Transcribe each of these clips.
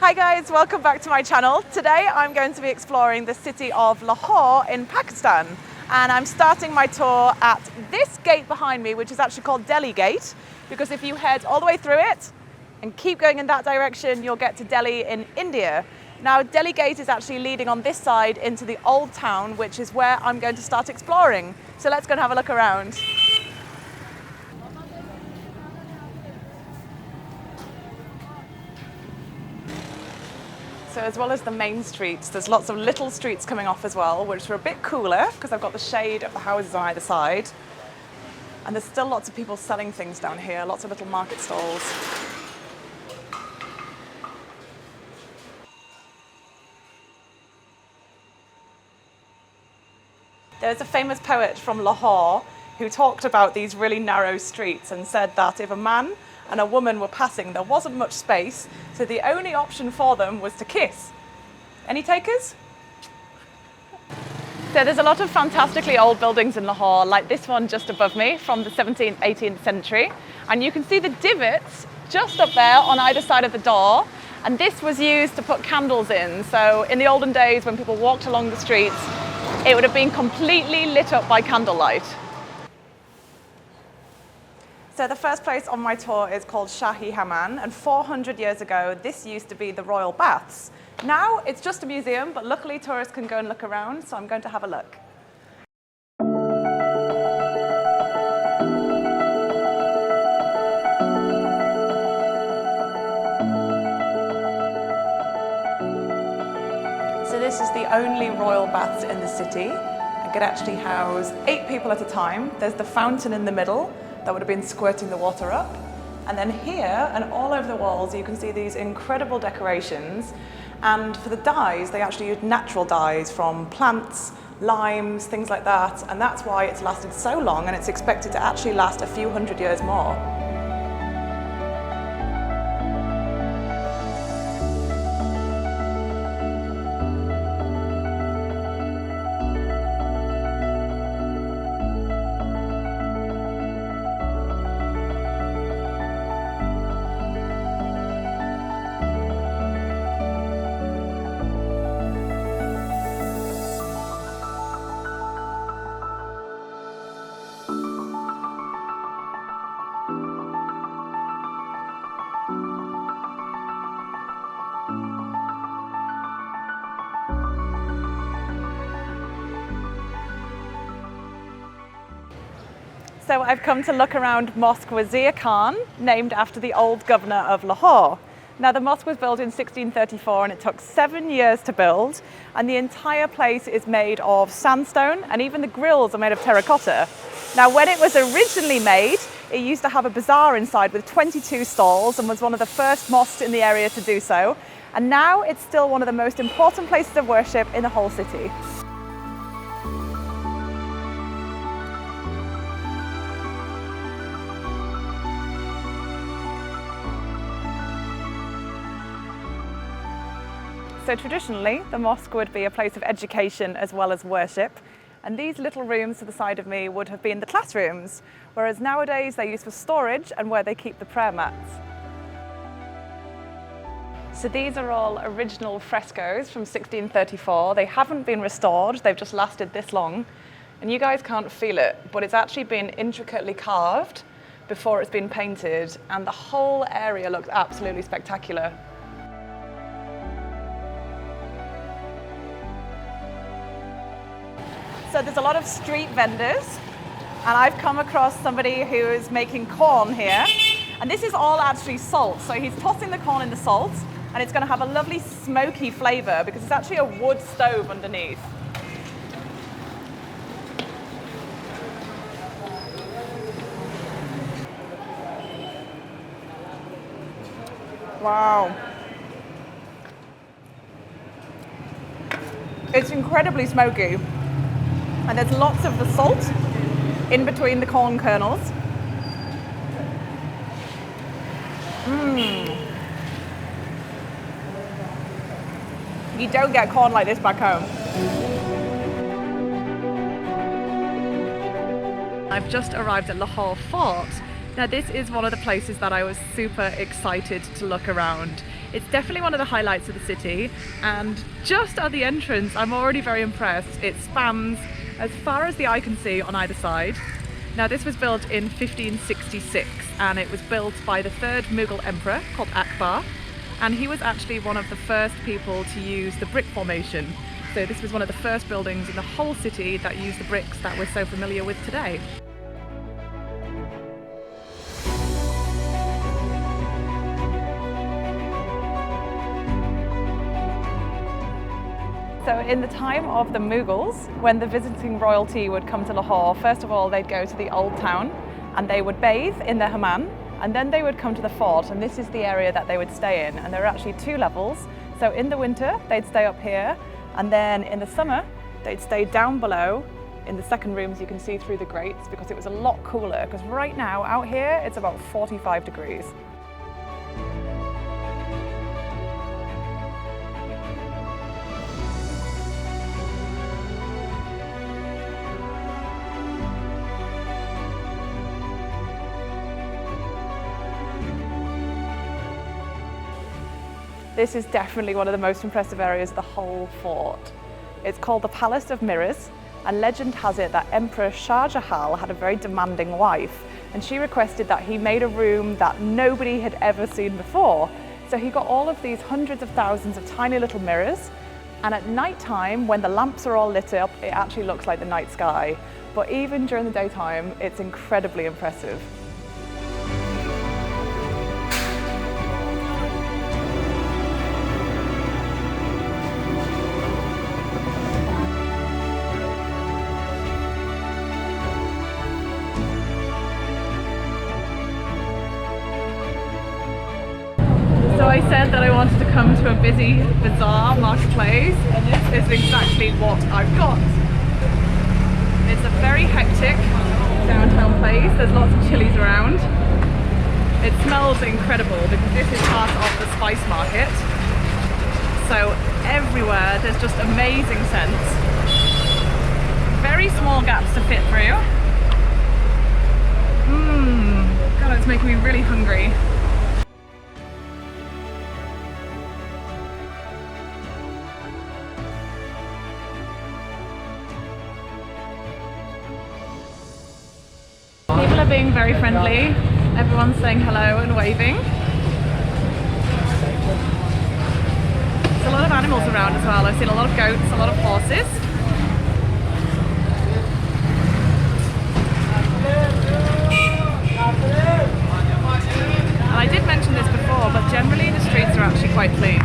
Hi guys, welcome back to my channel. Today I'm going to be exploring the city of Lahore in Pakistan, and I'm starting my tour at this gate behind me, which is actually called Delhi Gate, because if you head all the way through it and keep going in that direction, you'll get to Delhi in India. Now Delhi Gate is actually leading on this side into the old town, which is where I'm going to start exploring. So let's go and have a look around. So as well as the main streets, there's lots of little streets coming off as well, which are a bit cooler because I've got the shade of the houses on either side. And there's still lots of people selling things down here, lots of little market stalls. There's a famous poet from Lahore who talked about these really narrow streets and said that if a man and a woman were passing, there wasn't much space, so the only option for them was to kiss. Any takers? So there's a lot of fantastically old buildings in Lahore, like this one just above me from the 17th, 18th century. And you can see the divots just up there on either side of the door. And this was used to put candles in. So in the olden days, when people walked along the streets, it would have been completely lit up by candlelight. So the first place on my tour is called Shahi Hermann, and 400 years ago, this used to be the royal baths. Now it's just a museum, but luckily tourists can go and look around, so I'm going to have a look. So this is the only royal baths in the city. It could actually house 8 people at a time. There's the fountain in the middle that would have been squirting the water up. And then here and all over the walls, you can see these incredible decorations. And for the dyes, they actually used natural dyes from plants, limes, things like that. And that's why it's lasted so long, and it's expected to actually last a few hundred years more. So I've come to look around Mosque Wazir Khan, named after the old governor of Lahore. Now the mosque was built in 1634 and it took 7 years to build, and the entire place is made of sandstone, and even the grills are made of terracotta. Now when it was originally made, it used to have a bazaar inside with 22 stalls and was one of the first mosques in the area to do so. And now it's still one of the most important places of worship in the whole city. So traditionally, the mosque would be a place of education as well as worship. And these little rooms to the side of me would have been the classrooms, whereas nowadays they're used for storage and where they keep the prayer mats. So these are all original frescoes from 1634. They haven't been restored, they've just lasted this long. And you guys can't feel it, but it's actually been intricately carved before it's been painted, and the whole area looks absolutely spectacular. So there's a lot of street vendors, and I've come across somebody who is making corn here. And this is all actually salt. So he's tossing the corn in the salt, and it's going to have a lovely smoky flavour because it's actually a wood stove underneath. Wow. It's incredibly smoky. And there's lots of the salt in between the corn kernels. You don't get corn like this back home. I've just arrived at Lahore Fort, Now this is one of the places that I was super excited to look around. It's definitely one of the highlights of the city, and just at the entrance I'm already very impressed. It spans as far as the eye can see on either side. Now this was built in 1566 and it was built by the third Mughal emperor called Akbar, and he was actually one of the first people to use the brick formation. So this was one of the first buildings in the whole city that used the bricks that we're so familiar with today. So in the time of the Mughals, when the visiting royalty would come to Lahore, first of all they'd go to the old town and they would bathe in the hammam, and then they would come to the fort, and this is the area that they would stay in. And there are actually 2 levels. So in the winter they'd stay up here, and then in the summer they'd stay down below in the second room, as you can see through the grates, because it was a lot cooler, because right now out here it's about 45 degrees. This is definitely one of the most impressive areas of the whole fort. It's called the Palace of Mirrors, and legend has it that Emperor Shah Jahan had a very demanding wife, and she requested that he made a room that nobody had ever seen before. So he got all of these hundreds of thousands of tiny little mirrors, and at night time, when the lamps are all lit up, it actually looks like the night sky. But even during the daytime, it's incredibly impressive. So I said that I wanted to come to a busy bazaar marketplace, and this is exactly what I've got. It's a very hectic downtown place. There's lots of chilies around. It smells incredible because this is part of the spice market. So everywhere there's just amazing scents. Very small gaps to fit through. God, it's making me really hungry. People are being very friendly. Everyone's saying hello and waving. There's a lot of animals around as well. I've seen a lot of goats, a lot of horses. And I did mention this before, but generally the streets are actually quite clean.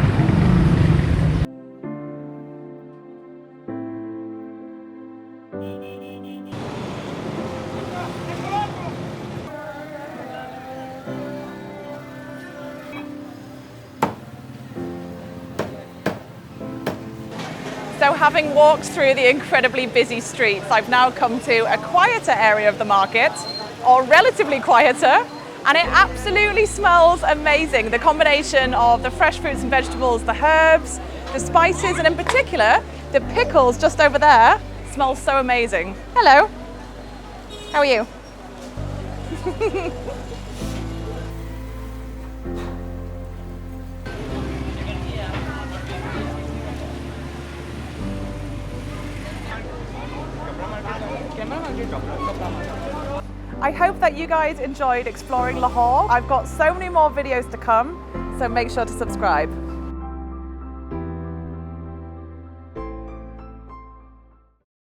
So having walked through the incredibly busy streets, I've now come to a quieter area of the market, or relatively quieter, and it absolutely smells amazing. The combination of the fresh fruits and vegetables, the herbs, the spices, and in particular, the pickles just over there smells so amazing. Hello, how are you? I hope that you guys enjoyed exploring Lahore. I've got so many more videos to come, so make sure to subscribe.